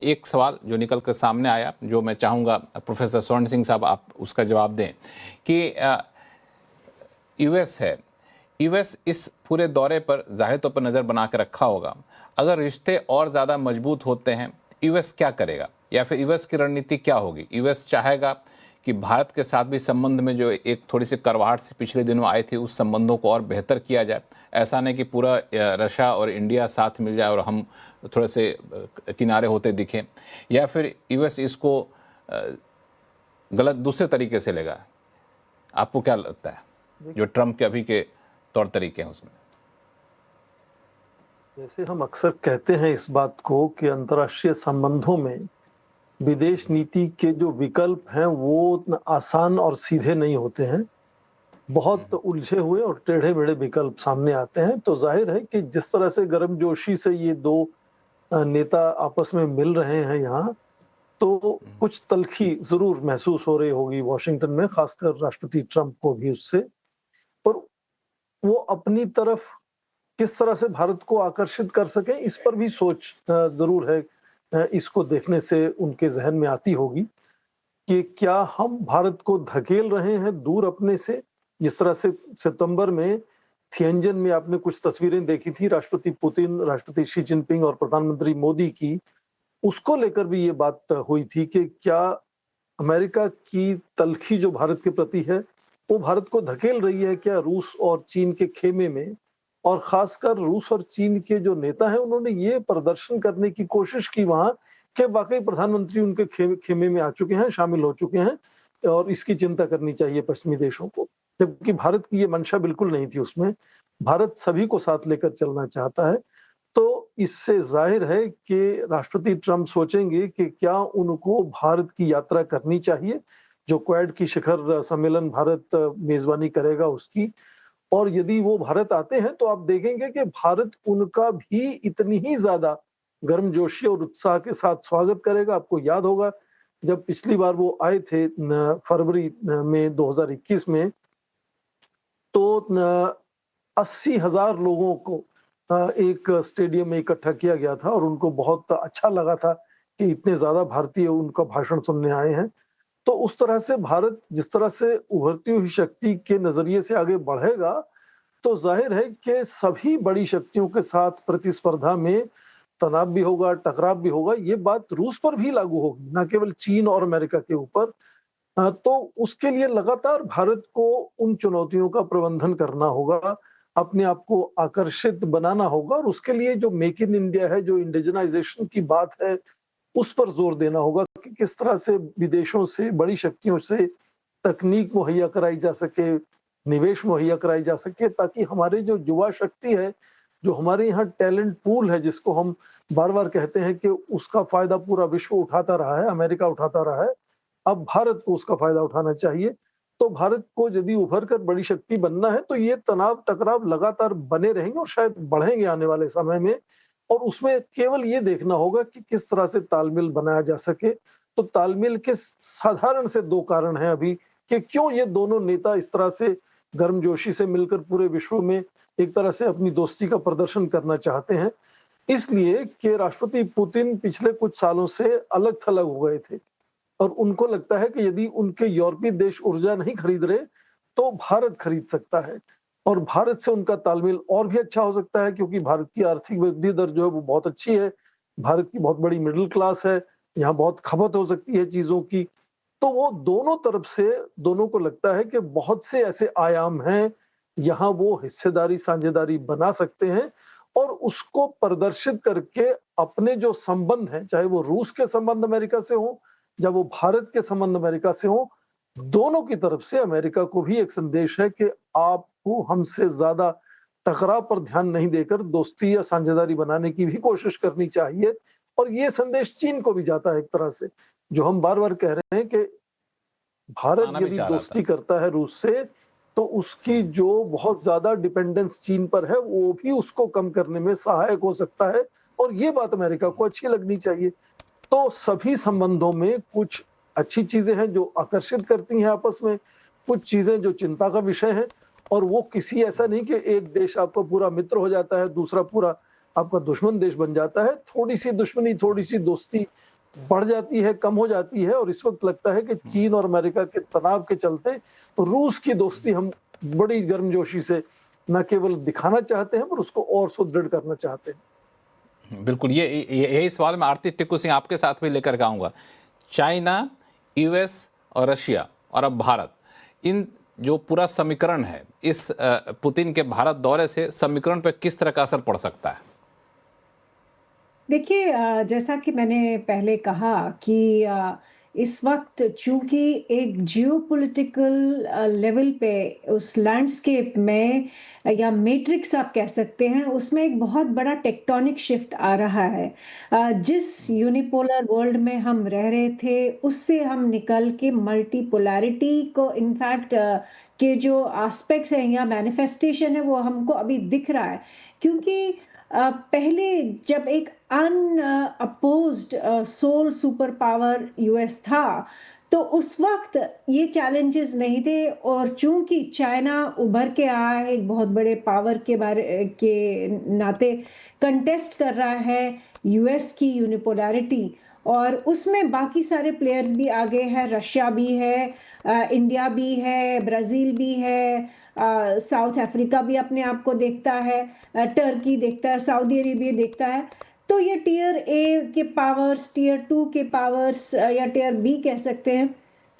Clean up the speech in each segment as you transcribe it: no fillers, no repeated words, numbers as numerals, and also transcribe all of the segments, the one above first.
एक सवाल जो निकल कर सामने आया, जो मैं चाहूँगा प्रोफेसर स्वर्ण सिंह साहब आप उसका जवाब दें कि यूएस है, यूएस इस पूरे दौरे पर ज़ाहिर तौर पर नज़र बना के रखा होगा। अगर रिश्ते और ज़्यादा मजबूत होते हैं, यूएस क्या करेगा, या फिर यूएस की रणनीति क्या होगी? यूएस चाहेगा कि भारत के साथ भी संबंध में जो एक थोड़ी सी कड़वाहट से पिछले दिनों आई थी, उस संबंधों को और बेहतर किया जाए। ऐसा नहीं कि पूरा रशिया और इंडिया साथ मिल जाए और हम थोड़े से किनारे होते दिखें, या फिर यूएस इसको गलत दूसरे तरीके से लेगा। आपको क्या लगता है जो ट्रंप के अभी के तौर तरीके हैं उसमें? जैसे हम अक्सर कहते हैं इस बात को कि अंतर्राष्ट्रीय संबंधों में विदेश नीति के जो विकल्प हैं वो उतना आसान और सीधे नहीं होते हैं। बहुत उलझे हुए और टेढ़े मेढ़े विकल्प सामने आते हैं। तो जाहिर है कि जिस तरह से गर्मजोशी से ये दो नेता आपस में मिल रहे हैं यहाँ, तो कुछ तल्खी जरूर महसूस हो रही होगी वॉशिंगटन में, खासकर राष्ट्रपति ट्रंप को भी उससे। पर वो अपनी तरफ किस तरह से भारत को आकर्षित कर सके, इस पर भी सोच जरूर है। इसको देखने से उनके जहन में आती होगी कि क्या हम भारत को धकेल रहे हैं दूर अपने से। जिस तरह से सितंबर में थिएनजन में आपने कुछ तस्वीरें देखी थी, राष्ट्रपति पुतिन, राष्ट्रपति शी जिनपिंग और प्रधानमंत्री मोदी की, उसको लेकर भी ये बात हुई थी कि क्या अमेरिका की तल्खी जो भारत के प्रति है वो भारत को धकेल रही है क्या रूस और चीन के खेमे में। और खासकर रूस और चीन के जो नेता हैं उन्होंने ये प्रदर्शन करने की कोशिश की वहां कि वाकई प्रधानमंत्री उनके खेमे में आ चुके हैं, शामिल हो चुके हैं, और इसकी चिंता करनी चाहिए पश्चिमी देशों को। जबकि भारत की ये मंशा बिल्कुल नहीं थी उसमें। भारत सभी को साथ लेकर चलना चाहता है। तो इससे जाहिर है कि राष्ट्रपति ट्रंप सोचेंगे कि क्या उनको भारत की यात्रा करनी चाहिए, जो क्वाड की शिखर सम्मेलन भारत मेजबानी करेगा उसकी। और यदि वो भारत आते हैं तो आप देखेंगे कि भारत उनका भी इतनी ही ज्यादा गर्मजोशी और उत्साह के साथ स्वागत करेगा। आपको याद होगा जब पिछली बार वो आए थे फरवरी में 2021 में, तो 80,000 लोगों को एक स्टेडियम में इकट्ठा किया गया था और उनको बहुत अच्छा लगा था कि इतने ज्यादा भारतीय उनका भाषण सुनने आए हैं। तो उस तरह से भारत जिस तरह से उभरती हुई शक्ति के नजरिए से आगे बढ़ेगा, तो जाहिर है कि सभी बड़ी शक्तियों के साथ प्रतिस्पर्धा में तनाव भी होगा, टकराव भी होगा। ये बात रूस पर भी लागू होगी, न केवल चीन और अमेरिका के ऊपर। तो उसके लिए लगातार भारत को उन चुनौतियों का प्रबंधन करना होगा, अपने आप को आकर्षित बनाना होगा, और उसके लिए जो मेक इन इंडिया है, जो इंडिजनाइजेशन की बात है, उस पर जोर देना होगा कि किस तरह से विदेशों से, बड़ी शक्तियों से तकनीक मुहैया कराई जा सके, निवेश मुहैया कराई जा सके, ताकि हमारे जो युवा शक्ति है, जो हमारे यहाँ टैलेंट पूल है, जिसको हम बार बार कहते हैं कि उसका फायदा पूरा विश्व उठाता रहा है, अमेरिका उठाता रहा है, अब भारत को उसका फायदा उठाना चाहिए। तो भारत को यदि उभर कर बड़ी शक्ति बनना है तो ये तनाव टकराव लगातार बने रहेंगे और शायद बढ़ेंगे आने वाले समय में। और उसमें केवल ये देखना होगा कि किस तरह से तालमेल बनाया जा सके। तो तालमेल के साधारण से दो कारण हैं अभी कि क्यों ये दोनों नेता इस तरह से गर्मजोशी से मिलकर पूरे विश्व में एक तरह से अपनी दोस्ती का प्रदर्शन करना चाहते हैं। इसलिए कि राष्ट्रपति पुतिन पिछले कुछ सालों से अलग थलग हो गए थे और उनको लगता है कि यदि उनके यूरोपीय देश ऊर्जा नहीं खरीद रहे तो भारत खरीद सकता है, और भारत से उनका तालमेल और भी अच्छा हो सकता है, क्योंकि भारत की आर्थिक वृद्धि दर जो है वो बहुत अच्छी है, भारत की बहुत बड़ी मिडिल क्लास है, यहाँ बहुत खपत हो सकती है चीजों की। तो वो दोनों तरफ से, दोनों को लगता है कि बहुत से ऐसे आयाम हैं यहाँ वो हिस्सेदारी साझेदारी बना सकते हैं, और उसको प्रदर्शित करके अपने जो संबंध हैं, चाहे वो रूस के संबंध अमेरिका से हो, जब वो भारत के संबंध अमेरिका से हो, दोनों की तरफ से अमेरिका को भी एक संदेश है कि आपको हमसे ज्यादा टकराव पर ध्यान नहीं देकर दोस्ती या साझेदारी बनाने की भी कोशिश करनी चाहिए। और ये संदेश चीन को भी जाता है एक तरह से, जो हम बार बार कह रहे हैं कि भारत आना भी यदि चाह रहा दोस्ती था। करता है रूस से, तो उसकी जो बहुत ज्यादा डिपेंडेंस चीन पर है वो भी उसको कम करने में सहायक हो सकता है, और ये बात अमेरिका को अच्छी लगनी चाहिए। तो सभी संबंधों में कुछ अच्छी चीजें हैं जो आकर्षित करती हैं आपस में, कुछ चीजें जो चिंता का विषय है। और वो किसी ऐसा नहीं कि एक देश आपका पूरा मित्र हो जाता है, दूसरा पूरा आपका दुश्मन देश बन जाता है। थोड़ी सी दुश्मनी, थोड़ी सी दोस्ती बढ़ जाती है, कम हो जाती है, और इस वक्त लगता है कि चीन और अमेरिका के तनाव के चलते रूस की दोस्ती हम बड़ी गर्मजोशी से न केवल दिखाना चाहते हैं, पर उसको और सुदृढ़ करना चाहते हैं। बिल्कुल, यही सवाल मैं आरती टिक्कू सिंह आपके साथ भी लेकर के आऊँगा। चाइना, यूएस और रशिया और अब भारत, इन जो पूरा समीकरण है, इस पुतिन के भारत दौरे से समीकरण पर किस तरह का असर पड़ सकता है? देखिए, जैसा कि मैंने पहले कहा कि इस वक्त चूंकि एक जियोपॉलिटिकल लेवल पे उस लैंडस्केप में या मैट्रिक्स आप कह सकते हैं, उसमें एक बहुत बड़ा टेक्टोनिक शिफ्ट आ रहा है। जिस यूनिपोलर वर्ल्ड में हम रह रहे थे, उससे हम निकल के मल्टीपोलैरिटी को इनफैक्ट के जो एस्पेक्ट्स हैं या मैनिफेस्टेशन है, वो हमको अभी दिख रहा है। क्योंकि पहले जब एक unopposed sole super power US था, तो उस वक्त ये चैलेंजेस नहीं थे, और चूंकि चाइना उभर के आया है एक बहुत बड़े पावर के बारे के नाते, कंटेस्ट कर रहा है यूएस की यूनिपोलैरिटी, और उसमें बाकी सारे प्लेयर्स भी आगे हैं, रशिया भी है, इंडिया भी है, ब्राज़ील भी है, साउथ अफ्रीका भी अपने आप को देखता है, टर्की देखता है, सऊदी अरेबिया देखता है। तो ये टियर ए के पावर्स, टियर 2 के पावर्स या टियर बी कह सकते हैं,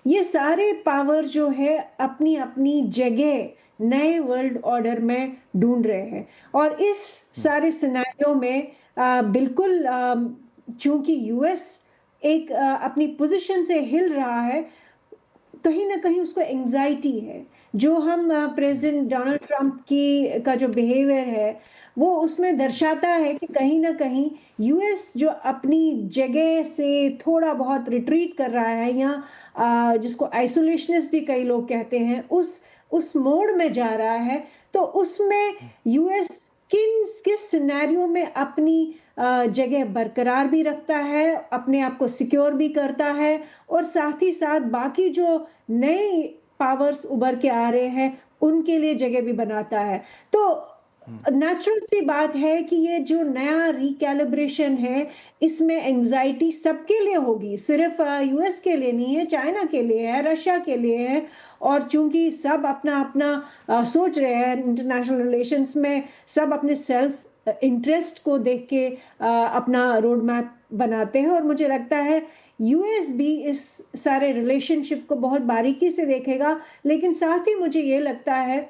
ये सारे पावर जो है अपनी अपनी जगह नए वर्ल्ड ऑर्डर में ढूंढ रहे हैं। और इस सारे सिनेरियो में बिल्कुल चूंकि यूएस एक अपनी पोजीशन से हिल रहा है, कहीं ना कहीं उसको एंजाइटी है। जो हम प्रेसिडेंट डोनाल्ड ट्रंप की का जो बिहेवियर है, वो उसमें दर्शाता है कि कहीं ना कहीं यूएस जो अपनी जगह से थोड़ा बहुत रिट्रीट कर रहा है, या जिसको आइसोलेशनिस्ट भी कई लोग कहते हैं, उस मोड में जा रहा है। तो उसमें यूएस किस सिनेरियो में अपनी जगह बरकरार भी रखता है, अपने आप को सिक्योर भी करता है, और साथ ही साथ बाकी जो नए पावर्स उभर के आ रहे हैं उनके लिए जगह भी बनाता है। तो नेचुरल सी बात है कि ये जो नया रिकैलिब्रेशन है, इसमें एंजाइटी सबके लिए होगी, सिर्फ यूएस के लिए नहीं है, चाइना के लिए है, रशिया के लिए है। और चूंकि सब अपना अपना सोच रहे हैं इंटरनेशनल रिलेशंस में, सब अपने सेल्फ इंटरेस्ट को देख के अपना रोड मैप बनाते हैं, और मुझे लगता है यूएस भी इस सारे रिलेशनशिप को बहुत बारीकी से देखेगा। लेकिन साथ ही मुझे ये लगता है,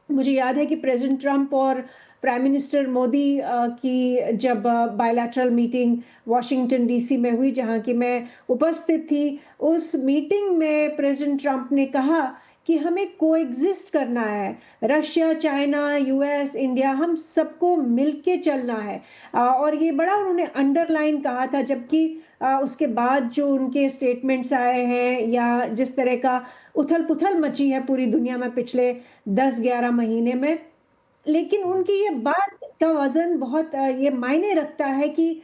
मुझे याद है कि प्रेसिडेंट ट्रंप और प्राइम मिनिस्टर मोदी की जब बायलैटरल मीटिंग वॉशिंगटन डीसी में हुई, जहां की मैं उपस्थित थी, उस मीटिंग में प्रेसिडेंट ट्रंप ने कहा कि हमें कोएग्जिस्ट करना है, रशिया, चाइना, यूएस, इंडिया, हम सबको मिलके चलना है। और ये बड़ा उन्होंने अंडरलाइन कहा था, जबकि उसके बाद जो उनके स्टेटमेंट्स आए हैं या जिस तरह का उथल पुथल मची है पूरी दुनिया में पिछले 10-11 महीने में, लेकिन उनकी ये बात का वजन बहुत ये मायने रखता है कि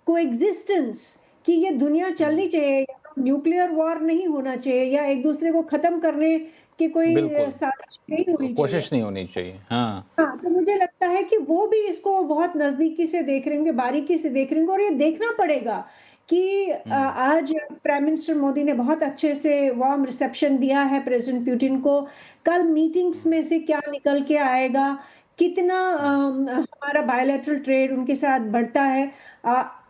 कोएग्जिस्टेंस, कि ये दुनिया चलनी चाहिए, न्यूक्लियर वॉर नहीं होना चाहिए, या एक दूसरे को खत्म करने की कोई साजिश नहीं होनी चाहिए, कोशिश नहीं होनी चाहिए। हाँ, तो मुझे लगता है कि वो भी इसको बहुत नजदीकी से देख रहे होंगे, बारीकी से देख रहे होंगे, और ये देखना पड़ेगा कि आज प्राइम मिनिस्टर मोदी ने बहुत अच्छे से वार्म रिसेप्शन दिया है प्रेसिडेंट पुतिन को। कल मीटिंग्स में से क्या निकल के आएगा, कितना हमारा बायलैटरल ट्रेड उनके साथ बढ़ता है।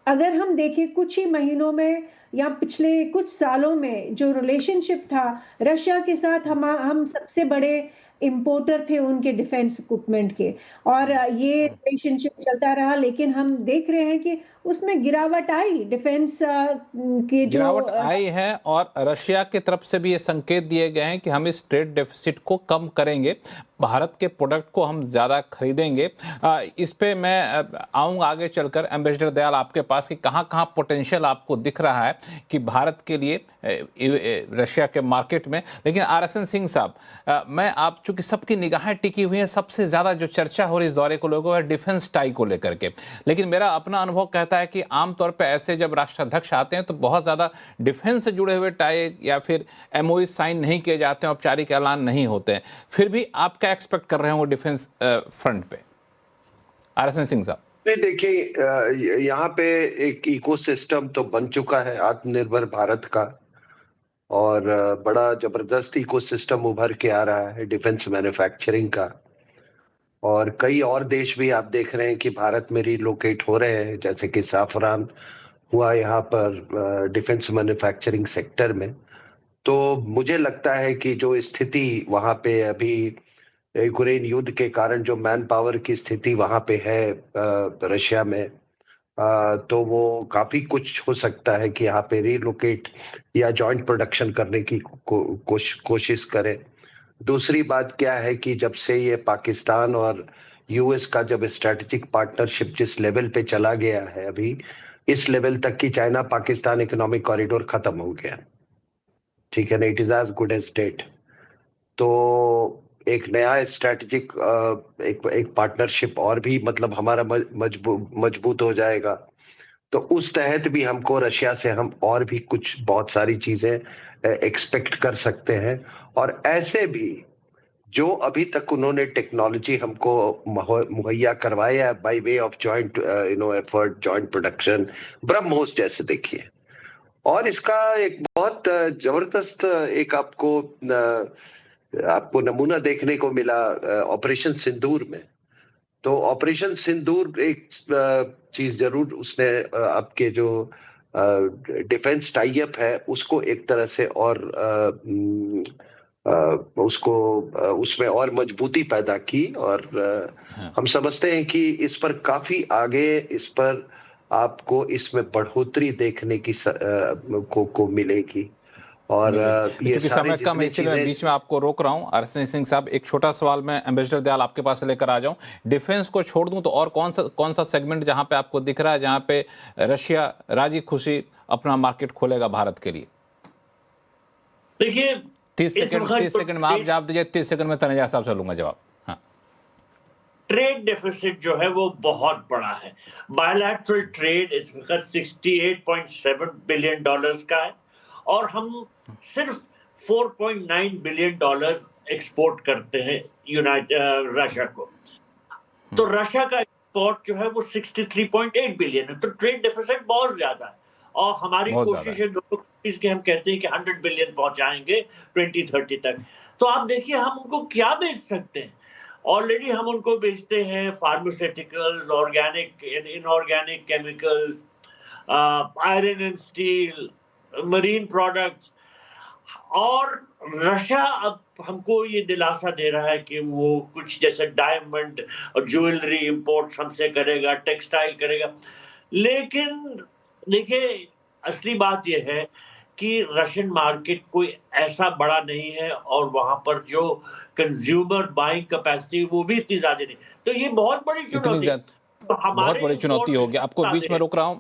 अगर हम देखें कुछ ही महीनों में या पिछले कुछ सालों में जो रिलेशनशिप था रशिया के साथ, हम सबसे बड़े इंपोर्टर थे उनके डिफेंस इक्विपमेंट के, और ये रिलेशनशिप चलता रहा। लेकिन हम देख रहे हैं कि उसमें गिरावट आई, डिफेंस के जो गिरावट आई है, और रशिया की तरफ से भी ये संकेत दिए गए हैं कि हम इस ट्रेड डेफिसिट को कम करेंगे, भारत के प्रोडक्ट को हम ज़्यादा खरीदेंगे। इस पे मैं आऊँगा आगे चलकर एम्बेसडर दयाल आपके पास कि कहाँ कहाँ पोटेंशियल आपको दिख रहा है कि भारत के लिए रशिया के मार्केट में। लेकिन RSN सिंह साहब, मैं आप चूँकि सबकी निगाहें टिकी हुई हैं, सबसे ज़्यादा जो चर्चा हो रही इस दौरे को लोगों है डिफेंस टाई को लेकर के, लेकिन मेरा अपना अनुभव कहता है कि आमतौर पर ऐसे जब राष्ट्राध्यक्ष आते हैं तो बहुत ज़्यादा डिफेंस से जुड़े हुए टाई या फिर MOU साइन नहीं किए जाते हैं, औपचारिक ऐलान नहीं होते हैं। फिर भी आप क्या एक्सपेक्ट कर रहे हो डिफेंस फ्रंट पे, RSN सिंह साहब? नहीं, देखिए यहाँ पे एक इकोसिस्टम तो बन चुका है आत्मनिर्भर भारत का, और बड़ा जबरदस्त इकोसिस्टम उभर के आ रहा है डिफेंस मैन्युफैक्चरिंग का। और कई और देश भी आप देख रहे हैं कि भारत में रिलोकेट हो रहे हैं, जैसे कि साफरान हुआ यहाँ पर डिफेंस मैन्युफैक्चरिंग सेक्टर में। तो मुझे लगता है कि जो स्थिति वहां पे अभी यूक्रेन युद्ध के कारण जो मैन पावर की स्थिति वहां पे है रशिया में, तो वो काफी कुछ हो सकता है कि यहाँ पे रिलोकेट या जॉइंट प्रोडक्शन करने की कोशिश करें। दूसरी बात क्या है कि जब से ये पाकिस्तान और यूएस का जब स्ट्रेटेजिक पार्टनरशिप जिस लेवल पे चला गया है अभी, इस लेवल तक कि चाइना पाकिस्तान इकोनॉमिक कॉरिडोर खत्म हो गया, ठीक है ना, it is as good as dead. तो एक नया स्ट्रेटेजिक एक पार्टनरशिप और भी मतलब हमारा मजबूत हो जाएगा। तो उस तहत भी हमको रशिया से हम और भी कुछ बहुत सारी चीजें एक्सपेक्ट कर सकते हैं। और ऐसे भी जो अभी तक उन्होंने टेक्नोलॉजी हमको मुहैया करवाया है by way of joint effort, joint production, BrahMos जैसे देखिए। और इसका एक बहुत जबरदस्त एक आपको नमूना देखने को मिला ऑपरेशन सिंदूर में। तो ऑपरेशन सिंदूर एक चीज जरूर उसने आपके जो डिफेंस टाई अप है उसको एक तरह से और उसको उसमें और मजबूती पैदा की। और हम समझते हैं कि इस पर काफी आगे इस पर आपको इसमें बढ़ोतरी देखने की को मिलेगी। और ये चूंकि सारे समय कम है जितने इसीलिए मैं चीजें बीच में आपको रोक रहा हूं। अरविंद सिंह साहब, एक छोटा सवाल मैं एम्बेसडर दयाल आपके पास लेकर आ जाऊं। डिफेंस को छोड़ दूं तो और कौन सा सेगमेंट जहां पे आपको दिख रहा है जहां पे रशिया राजी खुशी अपना मार्केट खोलेगा भारत के लिए? देखिए 30 सेकंड में आप जवाब दीजिए, 30 सेकंड में तनेजा साहब से लूंगा जवाब। हाँ, ट्रेड डेफिसिट जो है वो बहुत बड़ा है। बायलैटरल ट्रेड इस वक्त $68.7 बिलियन का है और हम सिर्फ $4.9 बिलियन एक्सपोर्ट करते हैं रशिया को। तो रशिया का एक्सपोर्ट जो है वो 63.8 बिलियन है। तो ट्रेड डेफिसिट बहुत ज्यादा है और हमारी बहुत कोशिश है दोनों कंट्रीज के, हम कहते हैं कि 100 बिलियन पहुंचाएंगे 2030 तक। तो आप देखिए हम उनको क्या बेच सकते हैं। ऑलरेडी हम उनको बेचते हैं pharmaceuticals, organic, inorganic chemicals, iron and steel, marine products. और रशिया अब हमको ये दिलासा दे रहा है कि वो कुछ जैसे डायमंड और ज्वेलरी इंपोर्ट हमसे करेगा, टेक्सटाइल करेगा। लेकिन देखिए असली बात ये है कि रशियन मार्केट कोई ऐसा बड़ा नहीं है और वहां पर जो कंज्यूमर बाइंग कैपेसिटी वो भी इतनी ज्यादा नहीं। तो ये बहुत बड़ी चुनौती है। बहुत बड़ी चुनौती होगी। आपको बीच में रोक रहा हूं।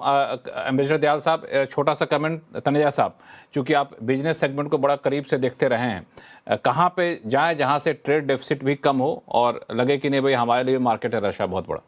एम्बेसडर दयाल साहब, छोटा सा कमेंट तनेजा साहब, क्योंकि आप बिजनेस सेगमेंट को बड़ा करीब से देखते रहे हैं, कहाँ पे जाएं जहां से ट्रेड डेफिसिट भी कम हो और लगे कि नहीं भाई हमारे लिए मार्केट है रशिया बहुत बड़ा?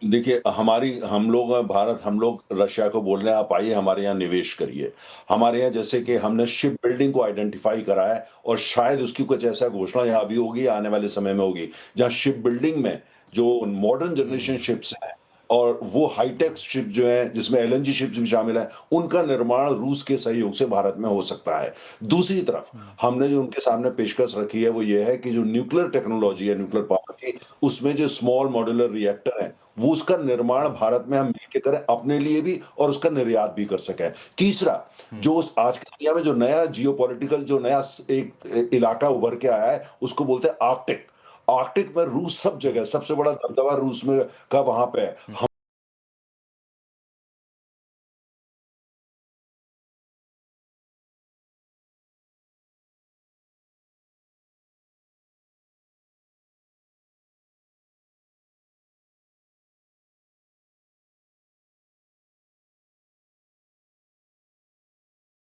देखिए हम लोग भारत, हम लोग रशिया को बोल रहे हैं आप आइए हमारे यहाँ निवेश करिए। हमारे यहाँ जैसे कि हमने शिप बिल्डिंग को आइडेंटिफाई करा है और शायद उसकी कुछ ऐसा घोषणा यहाँ अभी होगी या आने वाले समय में होगी, जहाँ शिप बिल्डिंग में जो मॉडर्न जनरेशन शिप्स हैं और वो हाईटेक शिप जो है जिसमें एलएनजी शिप्स भी शामिल है, उनका निर्माण रूस के सहयोग से भारत में हो सकता है। दूसरी तरफ हमने जो उनके सामने पेशकश रखी है वो ये है कि जो न्यूक्लियर टेक्नोलॉजी है, न्यूक्लियर पावर की, उसमें जो स्मॉल मॉड्यूलर रिएक्टर है वो उसका निर्माण भारत में हम मिलकर करें अपने लिए भी और उसका निर्यात भी कर सकें। तीसरा, जो आज की दुनिया में जो नया जियोपॉलिटिकल जो नया एक इलाका उभर के आया है उसको बोलते हैं आर्कटिक। आर्कटिक में रूस सब जगह सबसे बड़ा दबदबा रूस में का वहां पे है।